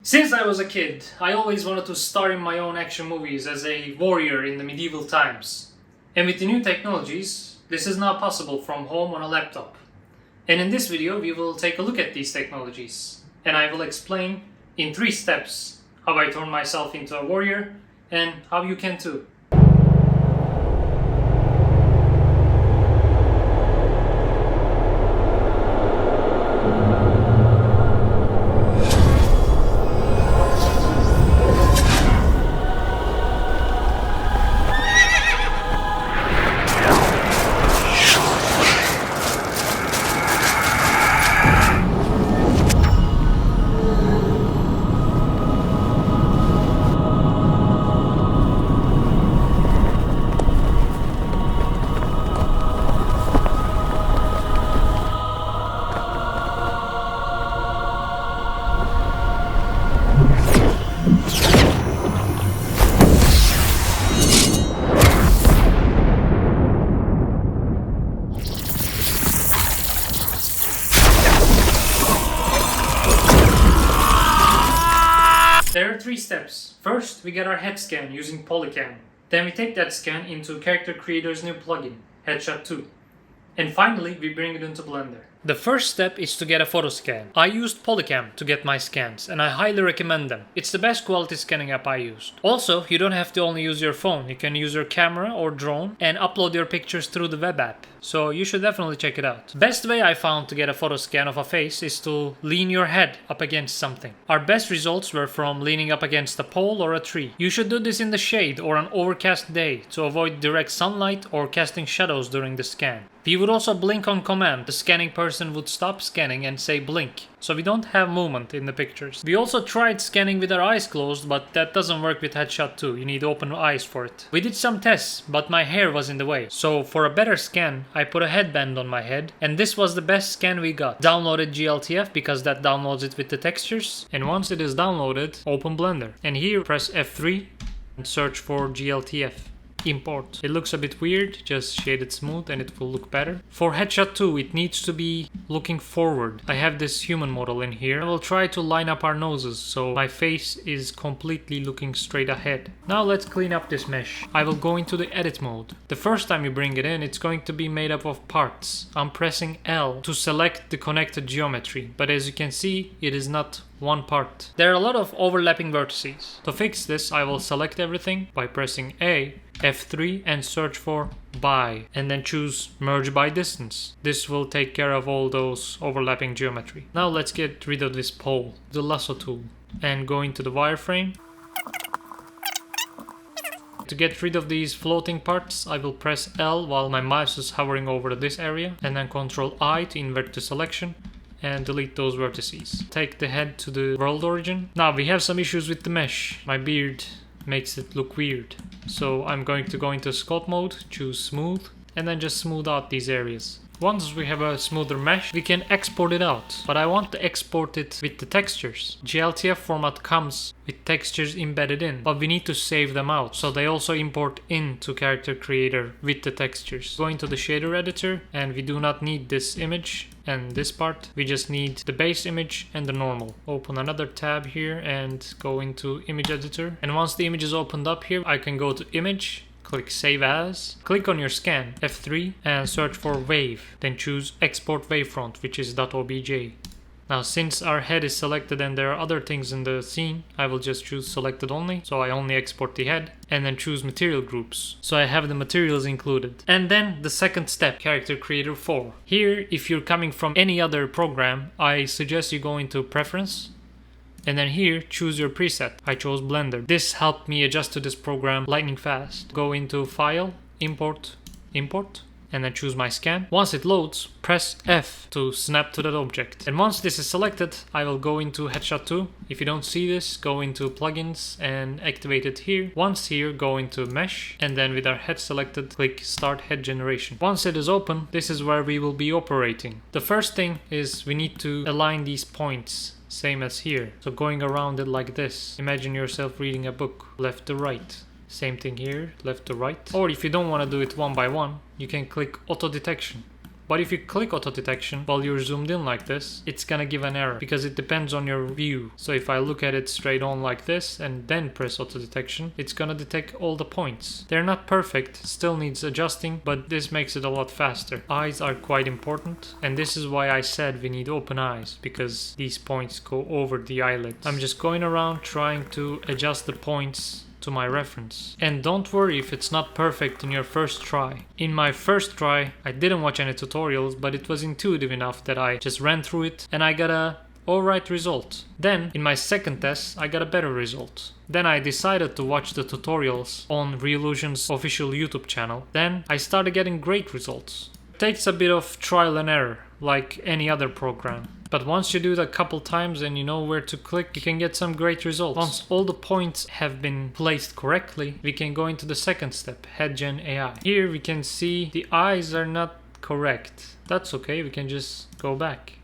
Since I was a kid, I always wanted to star in my own action movies as a warrior in the medieval times. And with the new technologies, this is now possible from home on a laptop. And in this video, we will take a look at these technologies. And I will explain in 3 steps how I turned myself into a warrior and how you can too. There are 3 steps. First, we get our head scan using Polycam. Then we take that scan into Character Creator's new plugin, Headshot 2. And finally, we bring it into Blender. The first step is to get a photo scan. I used Polycam to get my scans, and I highly recommend them. It's the best quality scanning app I used. Also, you don't have to only use your phone. You can use your camera or drone and upload your pictures through the web app. So you should definitely check it out. Best way I found to get a photo scan of a face is to lean your head up against something. Our best results were from leaning up against a pole or a tree. You should do this in the shade or an overcast day to avoid direct sunlight or casting shadows during the scan. We would also blink on command. The scanning person would stop scanning and say blink, so we don't have movement in the pictures. We also tried scanning with our eyes closed, but that doesn't work with Headshot 2. You need open eyes for it. We did some tests, but my hair was in the way. So for a better scan, I put a headband on my head, and this was the best scan we got. Downloaded GLTF because that downloads it with the textures, and once it is downloaded, open Blender. And here press F3 and search for GLTF. Import. It looks a bit weird, just shade it smooth and it will look better. For Headshot 2, it needs to be looking forward. I have this human model in here. I will try to line up our noses so my face is completely looking straight ahead. Now let's clean up this mesh. I will go into the edit mode. The first time you bring it in, it's going to be made up of parts. I'm pressing L to select the connected geometry, but as you can see, it is not one part. There are a lot of overlapping vertices. To fix this, I will select everything by pressing A, F3 and search for by, and then choose merge by distance. This will take care of all those overlapping geometry. Now let's get rid of this pole, the lasso tool, and go into the wireframe. To get rid of these floating parts, I will press L while my mouse is hovering over this area, and then Ctrl I to invert the selection and delete those vertices. Take the head to the world origin. Now we have some issues with the mesh. My beard makes it look weird. So I'm going to go into sculpt mode, choose smooth, and then just smooth out these areas. Once we have a smoother mesh, we can export it out. But I want to export it with the textures. GLTF format comes with textures embedded in, but we need to save them out. So they also import into Character Creator with the textures. Go into the shader editor, and we do not need this image and this part. We just need the base image and the normal. Open another tab here and go into image editor. And once the image is opened up here, I can go to image, click Save As, click on your scan, F3, and search for Wave. Then choose Export Wavefront, which is .obj. Now since our head is selected and there are other things in the scene, I will just choose Selected Only, so I only export the head, and then choose Material Groups, so I have the materials included. And then the second step, Character Creator 4. Here, if you're coming from any other program, I suggest you go into Preference, and then here, choose your preset. I chose Blender. This helped me adjust to this program lightning fast. Go into File, Import, Import, and then choose my scan. Once it loads, press F to snap to that object. And once this is selected, I will go into Headshot 2. If you don't see this, go into Plugins and activate it here. Once here, go into Mesh, and then with our head selected, click Start Head Generation. Once it is open, this is where we will be operating. The first thing is we need to align these points, same as here. So going around it like this. Imagine yourself reading a book, left to right. Same thing here, left to right. Or if you don't want to do it one by one, you can click auto detection. But if you click auto detection while you're zoomed in like this, it's gonna give an error because it depends on your view. So if I look at it straight on like this and then press auto detection, it's gonna detect all the points. They're not perfect, still needs adjusting, but this makes it a lot faster. Eyes are quite important, and this is why I said we need open eyes, because these points go over the eyelids. I'm just going around trying to adjust the points to my reference. And don't worry if it's not perfect in your first try. In my first try, I didn't watch any tutorials, but it was intuitive enough that I just ran through it and I got a alright result. Then, in my second test, I got a better result. Then I decided to watch the tutorials on Reallusion's official YouTube channel. Then I started getting great results. It takes a bit of trial and error, like any other program. But once you do it a couple times and you know where to click, you can get some great results. Once all the points have been placed correctly, we can go into the second step, HeadGen AI. Here we can see the eyes are not correct. That's okay, we can just go back.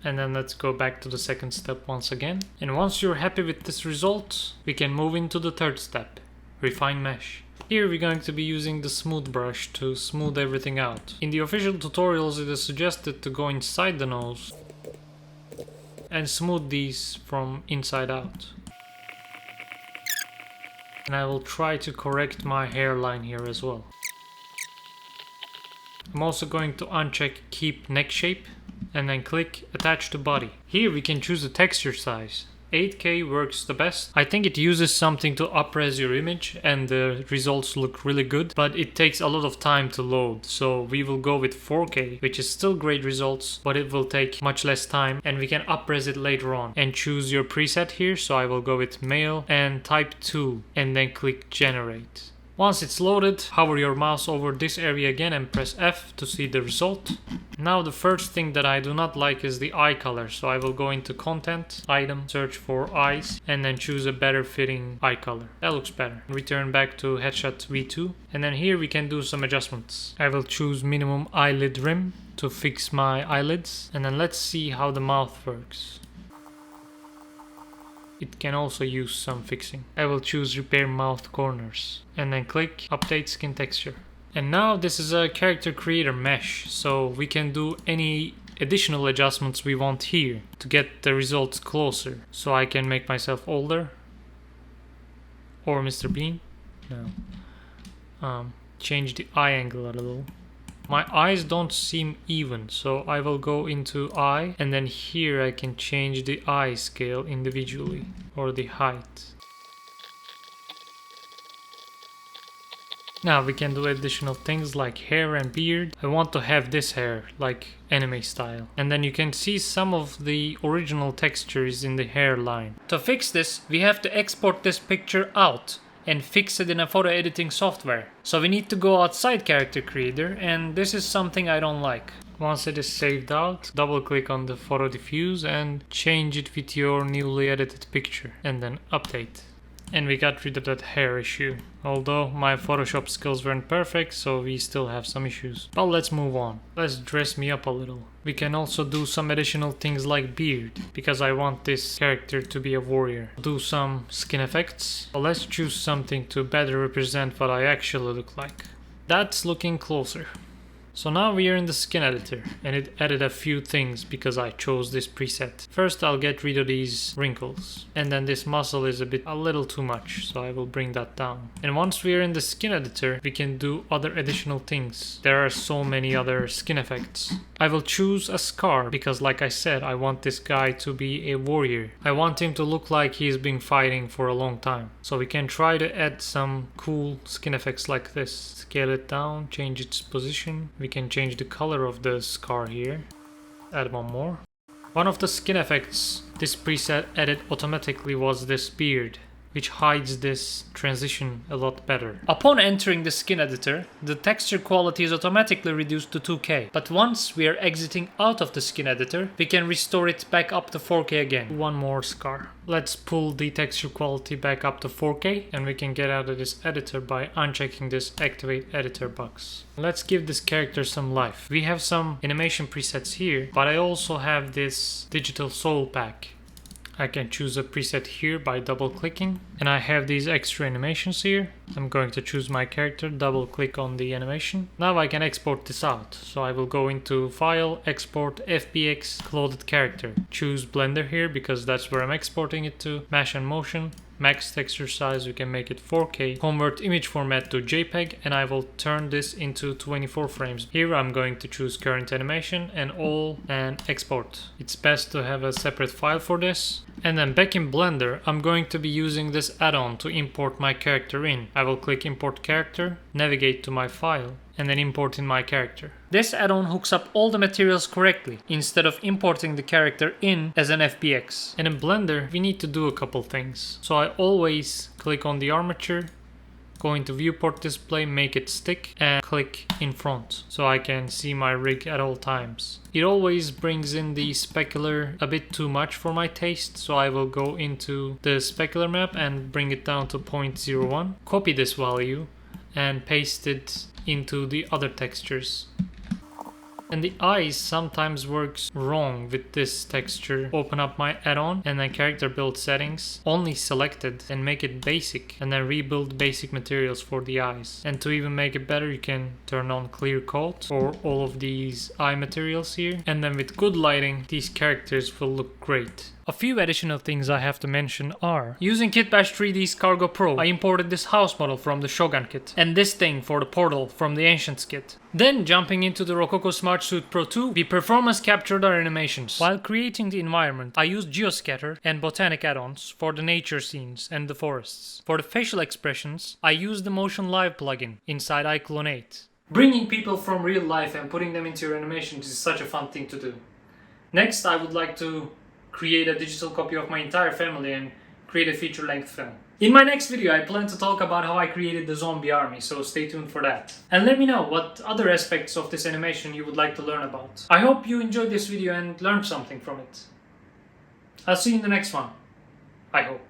And then let's go back to the second step once again. And once you're happy with this result, we can move into the third step, Refine Mesh. Here we're going to be using the smooth brush to smooth everything out. In the official tutorials it is suggested to go inside the nose and smooth these from inside out. And I will try to correct my hairline here as well. I'm also going to uncheck Keep Neck Shape and then click Attach to Body. Here we can choose the texture size. 8K works the best. I think it uses something to up-res your image and the results look really good, but it takes a lot of time to load. So we will go with 4K, which is still great results, but it will take much less time and we can up-res it later on. And choose your preset here, so I will go with male and type 2 and then click generate. Once it's loaded, hover your mouse over this area again and press F to see the result. Now the first thing that I do not like is the eye color, so I will go into Content, Item, search for eyes, and then choose a better fitting eye color. That looks better. Return back to Headshot V2, and then here we can do some adjustments. I will choose minimum eyelid rim to fix my eyelids, and then let's see how the mouth works. It can also use some fixing. I will choose Repair Mouth Corners and then click Update Skin Texture. And now this is a character creator mesh, so we can do any additional adjustments we want here to get the results closer. So I can make myself older, or Mr. Bean. No. Change the eye angle a little. My eyes don't seem even, so I will go into eye, and then here I can change the eye scale individually, or the height. Now we can do additional things like hair and beard. I want to have this hair, like anime style. And then you can see some of the original textures in the hairline. To fix this, we have to export this picture out and fix it in a photo editing software. So we need to go outside Character Creator, and this is something I don't like. Once it is saved out, double click on the photo diffuse and change it with your newly edited picture, and then update. And we got rid of that hair issue. Although my Photoshop skills weren't perfect, so we still have some issues. But let's move on. Let's dress me up a little. We can also do some additional things like beard, because I want this character to be a warrior. Do some skin effects. So let's choose something to better represent what I actually look like. That's looking closer. So now we are in the skin editor, and it added a few things because I chose this preset. First I'll get rid of these wrinkles, and then this muscle is a little too much, so I will bring that down. And once we are in the skin editor, we can do other additional things. There are so many other skin effects. I will choose a scar because, like I said, I want this guy to be a warrior. I want him to look like he's been fighting for a long time. So we can try to add some cool skin effects like this. Scale it down, change its position. We can change the color of the scar here. Add one more. One of the skin effects this preset added automatically was this beard, which hides this transition a lot better. Upon entering the skin editor, the texture quality is automatically reduced to 2K. But once we are exiting out of the skin editor, we can restore it back up to 4K again. One more scar. Let's pull the texture quality back up to 4K, and we can get out of this editor by unchecking this Activate Editor box. Let's give this character some life. We have some animation presets here, but I also have this digital soul pack. I can choose a preset here by double clicking, and I have these extra animations here. I'm going to choose my character, double click on the animation. Now I can export this out. So I will go into File, Export, FBX, Clothed Character. Choose Blender here because that's where I'm exporting it to. Mesh and Motion. Max texture size, we can make it 4K. Convert image format to JPEG, and I will turn this into 24 frames. Here I'm going to choose current animation and all and export. It's best to have a separate file for this. And then back in Blender, I'm going to be using this add-on to import my character in. I will click import character, navigate to my file, and then import in my character. This add-on hooks up all the materials correctly instead of importing the character in as an FBX. And in Blender, we need to do a couple things. So I always click on the armature, go into viewport display, make it stick, and click in front so I can see my rig at all times. It always brings in the specular a bit too much for my taste, so I will go into the specular map and bring it down to 0.01. Copy this value and paste it into the other textures. And the eyes sometimes works wrong with this texture. Open up my add-on and then character build settings, only selected, and make it basic, and then rebuild basic materials for the eyes. And to even make it better, you can turn on clear coat for all of these eye materials here, and then with good lighting these characters will look great. A few additional things I have to mention are: using Kitbash 3D's Cargo Pro, I imported this house model from the Shogun kit, and this thing for the portal from the Ancients kit. Then jumping into the Rokoko Smart Suit Pro 2, we performance captured our animations. While creating the environment, I used Geoscatter and Botanic add-ons for the nature scenes and the forests. For the facial expressions, I used the Motion Live plugin inside iClone 8. Bringing people from real life and putting them into your animations is such a fun thing to do. Next, I would like to create a digital copy of my entire family and create a feature-length film. In my next video, I plan to talk about how I created the zombie army, so stay tuned for that. And let me know what other aspects of this animation you would like to learn about. I hope you enjoyed this video and learned something from it. I'll see you in the next one. I hope.